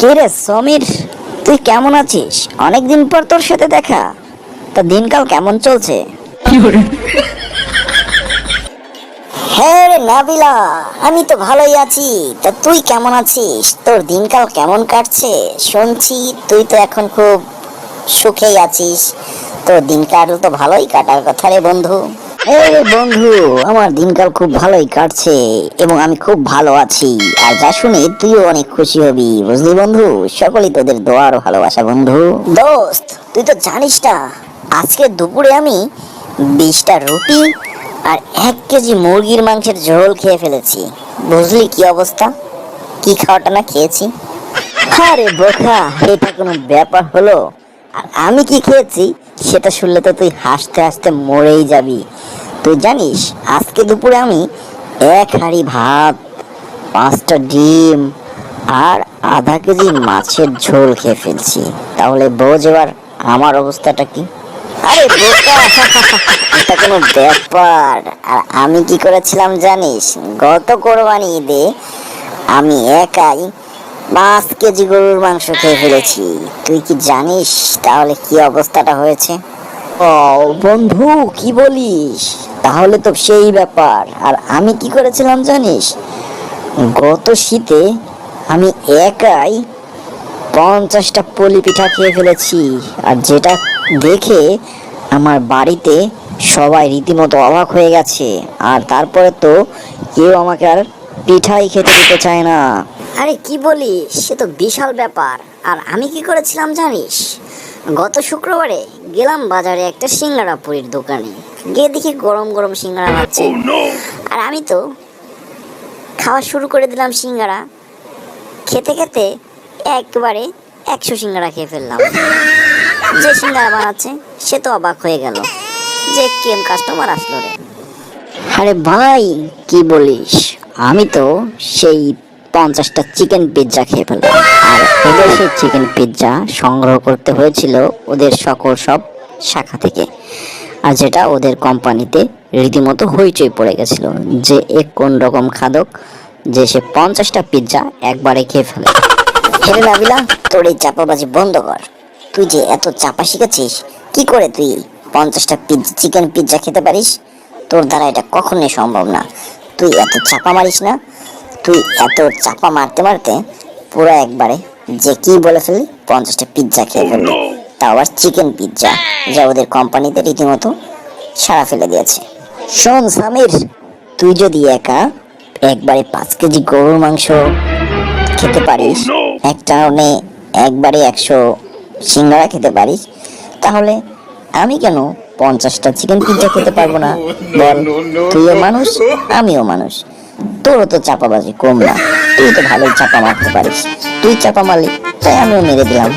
কে রে সমীর, তুই কেমন আছিস? অনেকদিন পর তোর সাথে দেখা। তা দিনকাল কেমন চলছে? হ্যাঁ রে নাবিলা, আমি তো ভালোই আছি। তা তুই কেমন আছিস? তোর দিনকাল কেমন কাটছে? শুনছি তুই তো এখন খুব সুখেই আছিস। তোর দিনকাল তো ভালোই কাটার কথা রে বন্ধু। বন্ধু, আমার দিনকাল খুব ভালোই কাটছে এবং আমি খুব ভালো আছি। আর যা শুনে তুইও অনেক খুশি হবি, বুঝলি বন্ধু? সকলেই তোদের দোয়া আর ভালোবাসা বন্ধু। দোস্ত, তুই তো জানিস না, আজকে দুপুরে আমি 20টা রুটি আর 1 কেজি মুরগির মাংসের ঝোল খেয়ে ফেলেছি। বুঝলি কি অবস্থা? কি খাওয়াটা না খেয়েছি। আরে বোকা, এটা কোনো ব্যাপার হলো? আর আমি কি খেয়েছি সেটা শুনলে তো তুই হাসতে হাসতে মরেই যাবি। তুই জানিস আজকে দুপুরে আমি 1 হাঁড়ি ভাত, 5টা ডিম আর ½ কেজি মাছের ঝোল খেয়ে ফেলছি। তাহলে বোঝ এবার আমার অবস্থাটা কি। আরে বোকা, এটা কোনো ব্যাপার? আর আমি কি করেছিলাম জানিস? গত কোরবানি ঈদে আমি একাই 5 কেজি গরুর মাংস খেয়ে ফেলেছি। তুই কি জানিস তাহলে কি অবস্থাটা হয়েছে? ও বন্ধু, কি বলিস? তাহলে তো সেই ব্যাপার। আর আমি কি করেছিলাম জানিস? গত শীতে আমি একাই 50টা পলি পিঠা খেয়ে ফেলেছি। আর যেটা দেখে আমার বাড়িতে সবাই রীতিমতো অবাক হয়ে গেছে। আর তারপরে তো কেউ আমাকে আর পিঠাই খেতে দিতে চায় না। আরে কি বলিস, সে তো বিশাল ব্যাপার। আর আমি কি করেছিলাম জানিস? গত শুক্রবারে গেলাম বাজারে একটা সিঙ্গাড়া পুরীর দোকানে। গিয়ে দেখি গরম গরম সিঙ্গাড়া ভাজছে। আর আমি তো খাওয়া শুরু করে দিলাম সিঙ্গাড়া। খেতে খেতে একবারে 100 সিঙ্গাড়া খেয়ে ফেললাম। যে সিঙ্গাড়া বানাচ্ছে সে তো অবাক হয়ে গেল যে কেন কাস্টমার আসলো রে। আরে ভাই, কি বলিস? আমি তো সেই 50টা চিকেন পিৎজা খেয়ে ফেললাম। আর ওদের সেই চিকেন পিৎজা সংগ্রহ করতে হয়েছিল ওদের সকল সব শাখা থেকে। আর যেটা ওদের কোম্পানিতে রীতিমতো হইচই পড়ে গেছিল যে কোন রকম খাদক যে সে 50টা পিৎজা একবারে খেয়ে ফেলে। হেরে নাবিলা, তোর এই চাপাবাজি বন্ধ কর। তুই যে এত চাপা শিখেছিস, কি করে তুই 50টা চিকেন পিৎজা খেতে পারিস? তোর দ্বারা এটা কখনোই সম্ভব না। তুই এত চাপা মারিস না। তুই এত চাপা মারতে মারতে পুরো একবারে যে কি বলে ফেললি, 50টা পিৎজা খেয়ে ফেললি। তা আবার চিকেন পিৎজা, যা ওদের কোম্পানিতে রীতিমতো সাড়া ফেলে দিয়েছে। শোন সামির, তুই যদি একবারে 5 কেজি গরুর মাংস খেতে পারিস, একটা একবারে 100 সিঙ্গারা খেতে পারিস, তাহলে আমি কেন 50টা চিকেন পিৎজা খেতে পারবো না? বল, তুইও মানুষ আমিও মানুষ। তোরও তো চাপাবাজি কম না, তুই তো ভালোই চাপা মারতে পারিস। তুই চাপা মারলি তাই আমিও মেরে দিলাম।